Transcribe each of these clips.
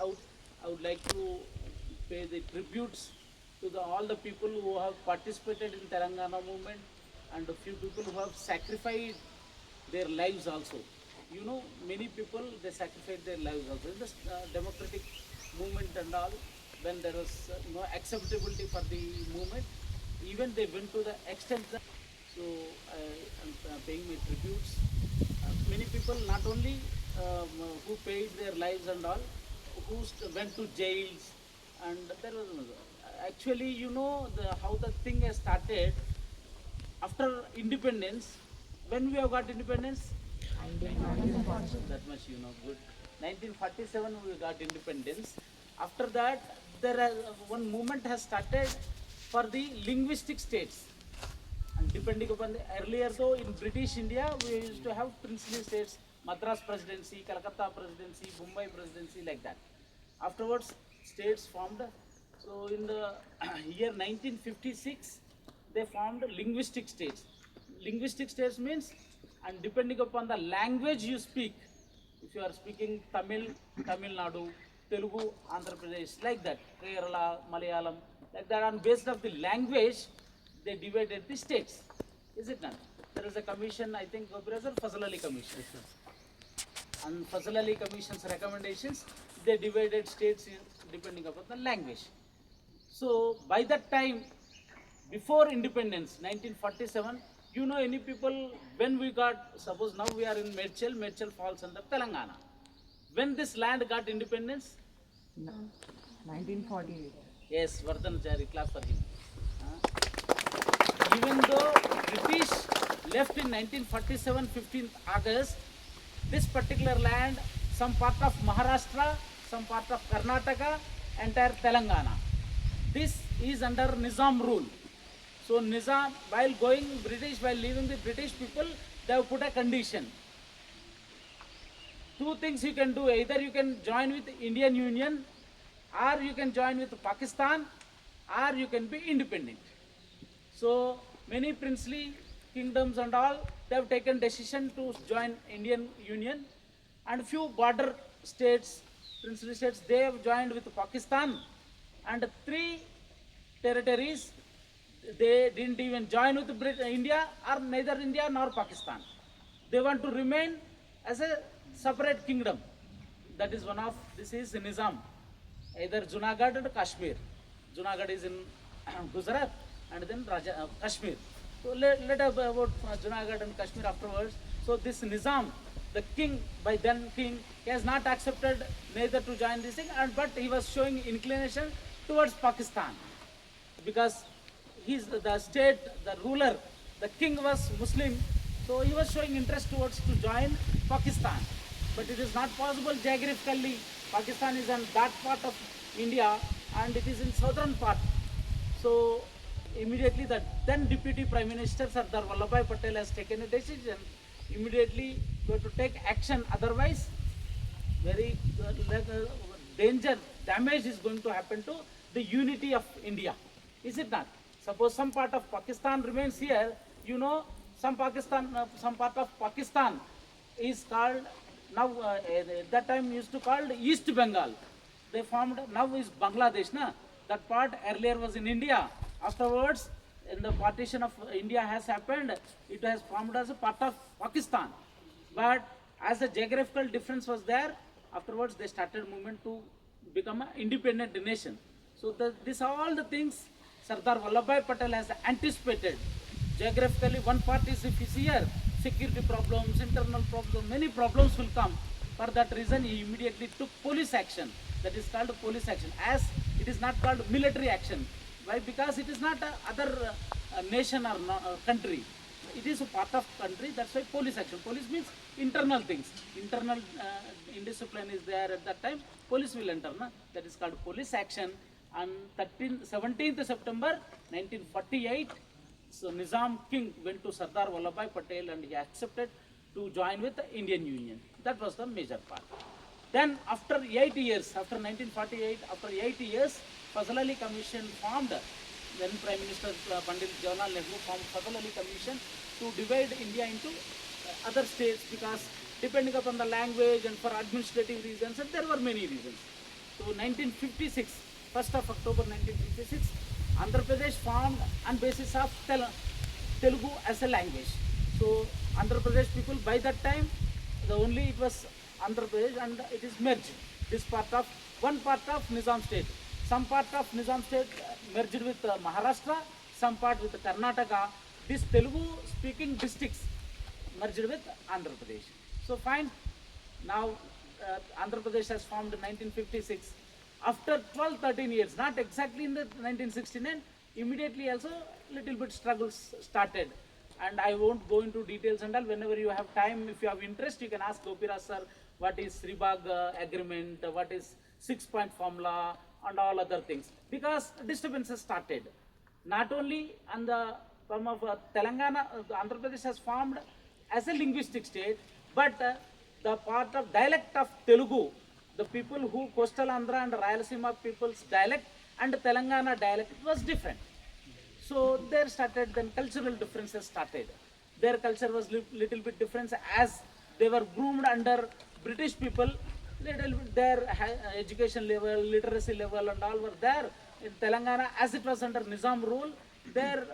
out, I would like to pay the tributes to all the people who have participated in Telangana movement and a few people who have sacrificed their lives also. You know, many people they sacrificed their lives also in this democratic movement and all. When there was no acceptability for the movement, even they went to the extent that. So I am paying my tributes. Many people not only who paid their lives and all, who went to jails, and there was actually, you know, how the thing has started after independence. When we have got independence, that much you know good. 1947 we got independence. After that, one movement has started for the linguistic states. And depending upon the earlier, though in British India, we used to have princely states, Madras Presidency, Calcutta Presidency, Mumbai Presidency, like that. Afterwards, states formed. So in the year 1956, they formed linguistic states. Linguistic states means, and depending upon the language you speak, if you are speaking Tamil, Tamil Nadu, Telugu, Andhra Pradesh, like that, Kerala, Malayalam, like that, on based of the language, they divided the states. Is it not? There is a commission, I think, Fazal Ali Commission. And Fazal Ali Commission's recommendations, they divided states depending upon the language. So by that time, before independence, 1947, you know any people, when we got, suppose now we are in Medchel, Medchel falls under Telangana. When this land got independence? 1948. Yes, Vardhan Chari, clap for him. Even though British left in 1947, 15th August, this particular land, some part of Maharashtra, some part of Karnataka, entire Telangana, this is under Nizam rule. So Nizam, while going British, while leaving the British people, they have put a condition. Two things you can do: either you can join with Indian Union, or you can join with Pakistan, or you can be independent. So many princely kingdoms and all, they have taken decision to join Indian Union, and few border states, princely states, they have joined with Pakistan, and three territories they didn't even join with India, or neither India nor Pakistan. They want to remain as a separate kingdom. That is one of, this is Nizam, either Junagadh and Kashmir. Junagadh is in Gujarat, and then Kashmir. So let us about Junagadh and Kashmir afterwards. So this Nizam, the king, by then king, he has not accepted neither to join this thing, but he was showing inclination towards Pakistan, because he's the state, the ruler, the king was Muslim, so he was showing interest towards to join Pakistan. But it is not possible geographically. Pakistan is on that part of India, and it is in southern part. So immediately the then Deputy Prime Minister Sardar Vallabhbhai Patel has taken a decision. Immediately going to take action. Otherwise, very danger, damage is going to happen to the unity of India. Is it not? Suppose some part of Pakistan remains here, you know, some part of Pakistan is called now. At that time used to called East Bengal. They formed, now is Bangladesh, na? That part earlier was in India. Afterwards, in the partition of India has happened, it has formed as a part of Pakistan. But as a geographical difference was there, afterwards they started movement to become an independent nation. So these are all the things Sardar Vallabhbhai Patel has anticipated. Geographically, one part is if is here, security problems, internal problems, many problems will come. For that reason, he immediately took police action. That is called police action, as it is not called military action. Why? Because it is not a other nation or country. It is a part of country. That's why police action. Police means internal things. Internal indiscipline is there at that time. Police will enter. Na? That is called police action. On 17th September 1948, so Nizam king went to Sardar Vallabhbhai Patel and he accepted to join with the Indian Union. That was the major part. Then after 8 years, after 1948, after 8 years, Fazal Ali Commission formed. Then Prime Minister Pandit Jawaharlal Nehru formed Fazal Ali Commission to divide India into other states, because depending upon the language and for administrative reasons, and there were many reasons. So 1956, 1st of October 1956, Andhra Pradesh formed on basis of Telugu as a language. So Andhra Pradesh people by that time, the only it was Andhra Pradesh and it is merged. This part of one part of Nizam state. Some part of Nizam state merged with Maharashtra, some part with Karnataka. These Telugu speaking districts merged with Andhra Pradesh. So fine. Now Andhra Pradesh has formed in 1956. After 12-13 years, not exactly in the 1969, immediately also little bit struggles started. And I won't go into details and all. Whenever you have time, if you have interest, you can ask Gopiraj sir what is Sribag agreement, what is 6-point formula and all other things. Because disturbances started. Not only on the form of Telangana, Andhra Pradesh has formed as a linguistic state, but the part of dialect of Telugu, the people who coastal Andhra and Rayalaseema people's dialect and Telangana dialect was different. So there started, then cultural differences started. Their culture was little bit different as they were groomed under British people. Little bit their education level, literacy level and all were there. In Telangana, as it was under Nizam rule, their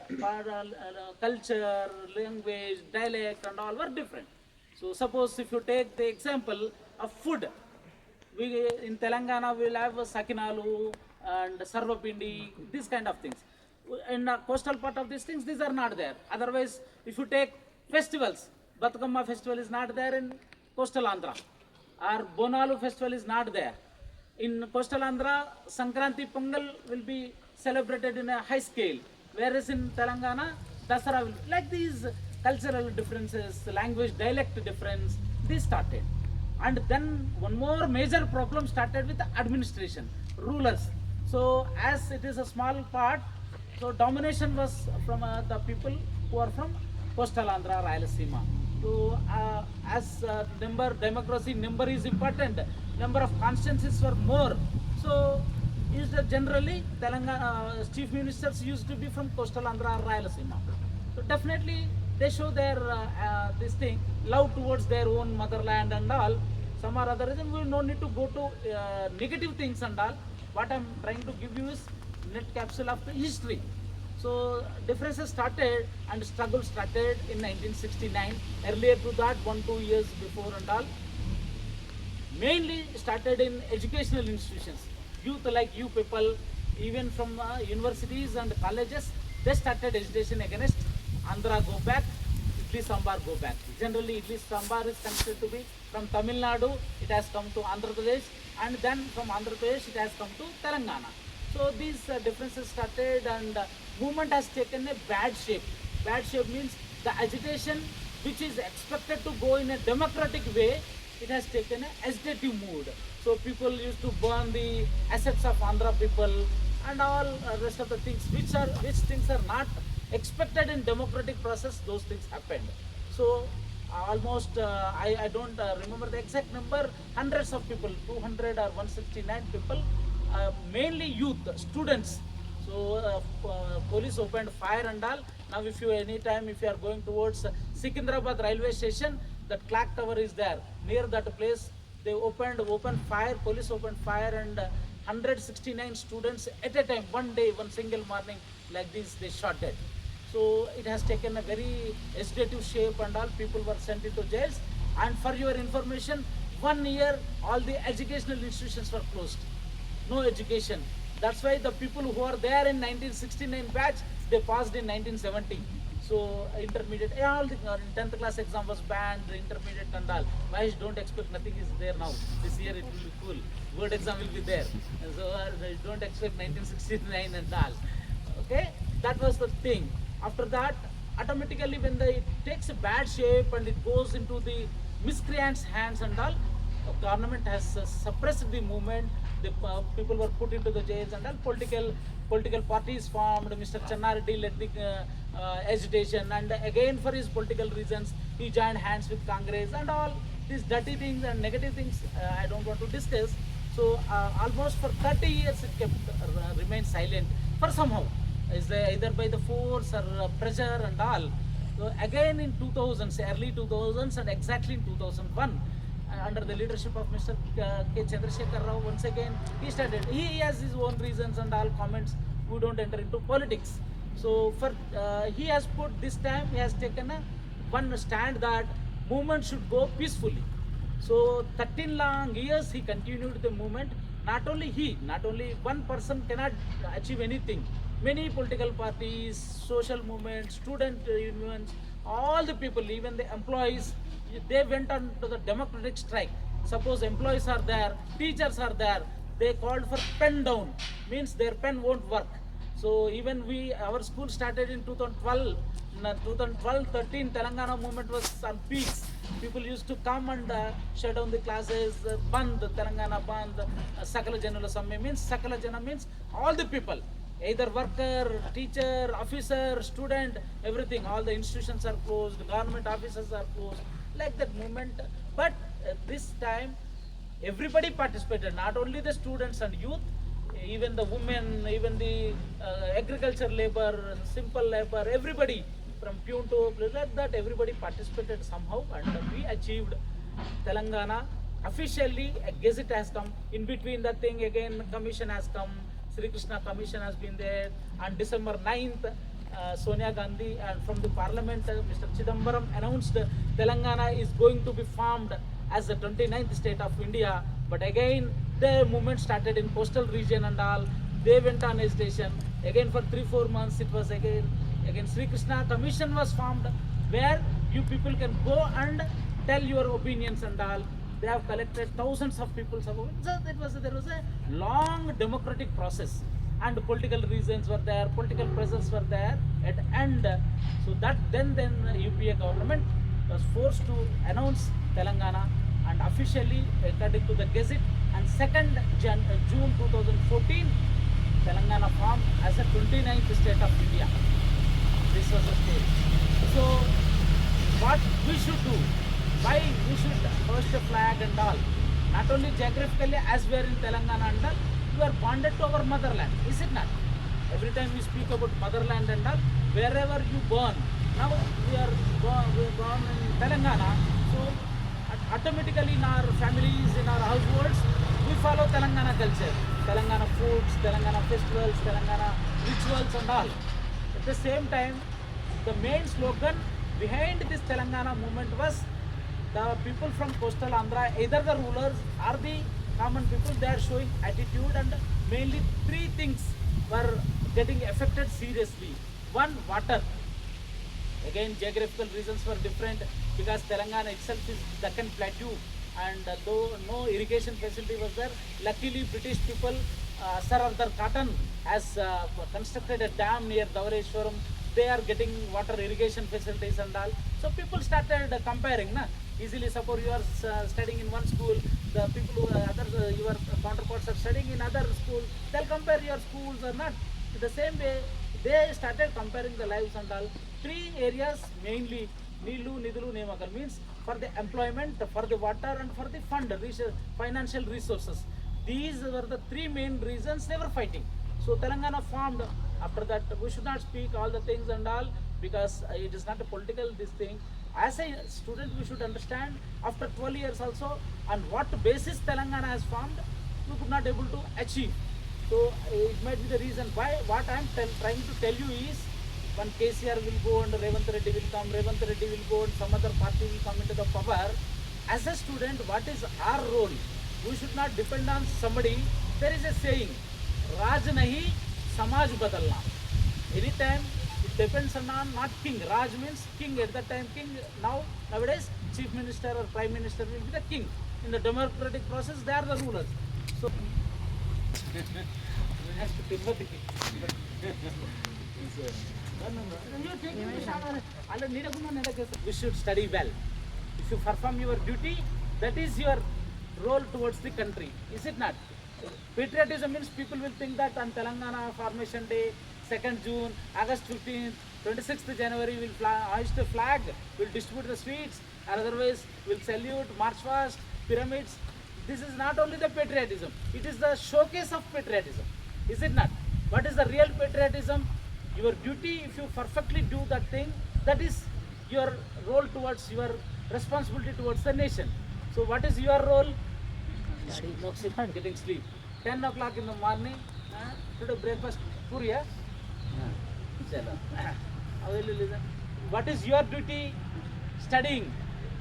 culture, language, dialect and all were different. So suppose if you take the example of food, we in Telangana will have sakinalu and sarvapindi, these kind of things. In the coastal part of these things, these are not there. Otherwise, if you take festivals, Batukamma festival is not there in coastal Andhra, or Bonalu festival is not there. In coastal Andhra, Sankranti Pongal will be celebrated in a high scale, whereas in Telangana, Dasara will, like these cultural differences, language, dialect difference, these started. And then one more major problem started with the administration, rulers. So as it is a small part, so domination was from the people who are from coastal Andhra, Rayalaseema. So as democracy number is important, number of constituencies were more. So is generally Telangana chief ministers used to be from coastal Andhra or Rayalaseema. So definitely they show their this thing, love towards their own motherland and all. Some or other reason, we no need to go to negative things and all. What I'm trying to give you is net capsule of the history. So differences started and struggle started in 1969. Earlier to that, 1-2 years before and all. Mainly started in educational institutions. Youth like you people, even from universities and colleges, they started agitation against Andhra go back, Idli Sambar go back. Generally, Idli Sambar is considered to be from Tamil Nadu, it has come to Andhra Pradesh, and then from Andhra Pradesh, it has come to Telangana. So these differences started and movement has taken a bad shape. Bad shape means the agitation which is expected to go in a democratic way, it has taken a agitative mood. So people used to burn the assets of Andhra people and all rest of the things which things are not expected in democratic process, those things happened. So almost I don't remember the exact number, hundreds of people, 200 or 169 people, mainly youth, students. So police opened fire and all. Now if you anytime if you are going towards Secunderabad railway station, that clock tower is there. Near that place they opened fire, police opened fire and 169 students at a time, one day, one single morning, like this they shot dead. So it has taken a very agitative shape and all, people were sent into jails. And for your information, 1 year all the educational institutions were closed. No education. That's why the people who are there in 1969 batch, they passed in 1970. So intermediate, all the 10th class exam was banned, the intermediate and all. Why don't expect nothing is there now. This year it will be cool. Board exam will be there. So don't expect 1969 and all. Okay, that was the thing. After that, automatically when it takes a bad shape and it goes into the miscreants' hands and all, the government has suppressed the movement. The people were put into the jails and all. Political parties formed. Mr. Channareddy led the agitation, and again for his political reasons, he joined hands with Congress and all these dirty things and negative things. I don't want to discuss. So almost for 30 years it kept remained silent for somehow. Is either by the force or pressure and all. So again in 2000s, early 2000s and exactly in 2001, under the leadership of Mr. K. Chandrasekhar Rao. Once again, he started. He has his own reasons and all comments. We don't enter into politics. So for he has put this time, he has taken a one stand that movement should go peacefully. So 13 long years he continued the movement. Not only he, not only one person cannot achieve anything. Many political parties, social movements, student unions, all the people, even the employees, they went on to the democratic strike. Suppose employees are there, teachers are there, they called for pen down, means their pen won't work. So even our school started in 2012. 2012-13 Telangana movement was on peaks. People used to come and shut down the classes, Band, Telangana Band, Sakala Janula Samme means Sakala Jana means all the people, either worker, teacher, officer, student, everything, all the institutions are closed, government offices are closed, like that movement. But this time everybody participated, not only the students and youth, even the women, even the agriculture labor, simple labor, everybody from Pune to like that, everybody participated somehow, and we achieved Telangana. Officially, a gazette has come. In between that thing, again, commission has come. Sri Krishna Commission has been there. On December 9th, Sonia Gandhi and from the parliament, Mr. Chidambaram announced Telangana is going to be formed as the 29th state of India. But again, the movement started in coastal region and all. They went on hesitation. Again for 3-4 months, it was again Sri Krishna Commission was formed, where you people can go and tell your opinions and all. They have collected thousands of people. So there was a long democratic process, and political reasons were there, political pressures were there at end. So that then UPA government was forced to announce Telangana, and officially according to the Gazette, and 2nd June 2014, Telangana formed as a 29th state of India. This was the story. So what we should do, why we should hoist a flag and all, not only geographically as we are in Telangana and all, we are bonded to our motherland, is it not? Every time we speak about motherland and all, wherever you born, now we are born in Telangana, so automatically in our families, in our households, we follow Telangana culture, Telangana foods, Telangana festivals, Telangana rituals and all. At the same time, the main slogan behind this Telangana movement was the people from coastal Andhra, either the rulers or the common people, they are showing attitude, and mainly 3 things were getting affected seriously. One, water. Again, geographical reasons were different, because Telangana itself is Deccan Plateau, and though no irrigation facility was there, luckily British people, Sir Arthur Cotton has constructed a dam near Dhawareshwaram. They are getting water irrigation facilities and all. So people started comparing, na? Easily, suppose you are studying in one school, the people who your counterparts are studying in other school, they'll compare your schools or not. In the same way, they started comparing the lives and all. 3 areas mainly, Nilu, Nidulu, Nemagal, means for the employment, for the water, and for the fund, financial resources. These were the 3 main reasons they were fighting. So Telangana formed. After that, we should not speak all the things and all, because it is not a political this thing. As a student, we should understand after 12 years also on what basis Telangana has formed, we could not able to achieve. So it might be the reason why. What I am trying to tell you is, when KCR will go and Revanth Reddy will come, Revanth Reddy will go and some other party will come into the power. As a student, what is our role? We should not depend on somebody. There is a saying, Raj nahi, Samaj badalna. Anytime it depends on not king. Raj means king. At that time king. Nowadays chief minister or prime minister will be the king. In the democratic process, they are the rulers. So we should study well. If you perform your duty, that is your role towards the country. Is it not? Patriotism means people will think that on Telangana Formation Day, 2nd June, August 15th, 26th January, we'll hoist a flag, we'll distribute the sweets, or otherwise we'll salute, march past, pyramids. This is not only the patriotism, it is the showcase of patriotism. Is it not? What is the real patriotism? Your duty, if you perfectly do that thing, that is your role towards your responsibility towards the nation. So what is your role? No, sit, getting sleep. 10 o'clock in the morning, today breakfast, puri, yeah? Chalo. How will you listen? What is your duty? Studying.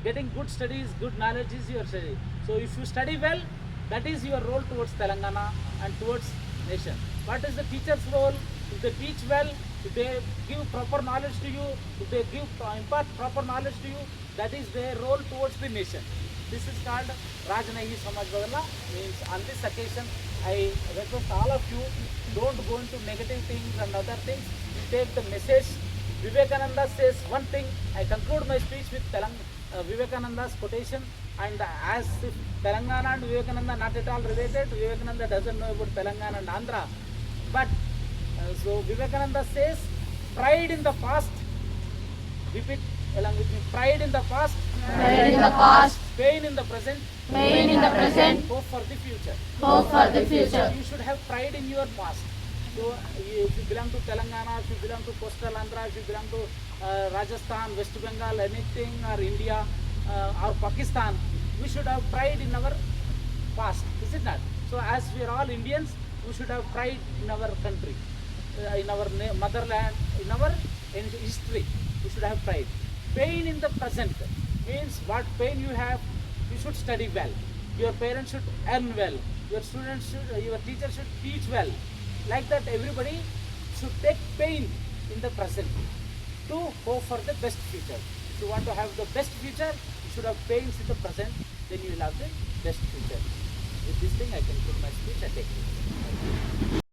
Getting good studies, good knowledge is your study. So if you study well, that is your role towards Telangana and towards nation. What is the teacher's role? If they teach well, if they give proper knowledge to you, if they give impart proper knowledge to you, that is their role towards the nation. This is called Rajnahi Samaj Badala. Means on this occasion, I request all of you, don't go into negative things and other things. Take the message. Vivekananda says one thing. I conclude my speech with Vivekananda's quotation. And as if Telangana and Vivekananda not at all related, Vivekananda doesn't know about Telangana and Andhra. But so Vivekananda says, pride in the past. Repeat along with me. Pride in the past. Pride in the past, Pain in the present. pain in the present, Hope for the future. hope for the future. You should have pride in your past. So if you belong to Telangana, if you belong to Coastal Andhra, if you belong to Rajasthan, West Bengal, anything, or India or Pakistan, we should have pride in our past, is it not? So as we are all Indians, we should have pride in our country, in our motherland, in our history. We should have pride. Pain in the present means what pain you have, you should study well. Your parents should earn well. Your students should, your teacher should teach well. Like that, everybody should take pain in the present to hope for the best future. If you want to have the best future, you should have pains in the present, then you will have the best future. With this thing, I conclude my speech. I take it.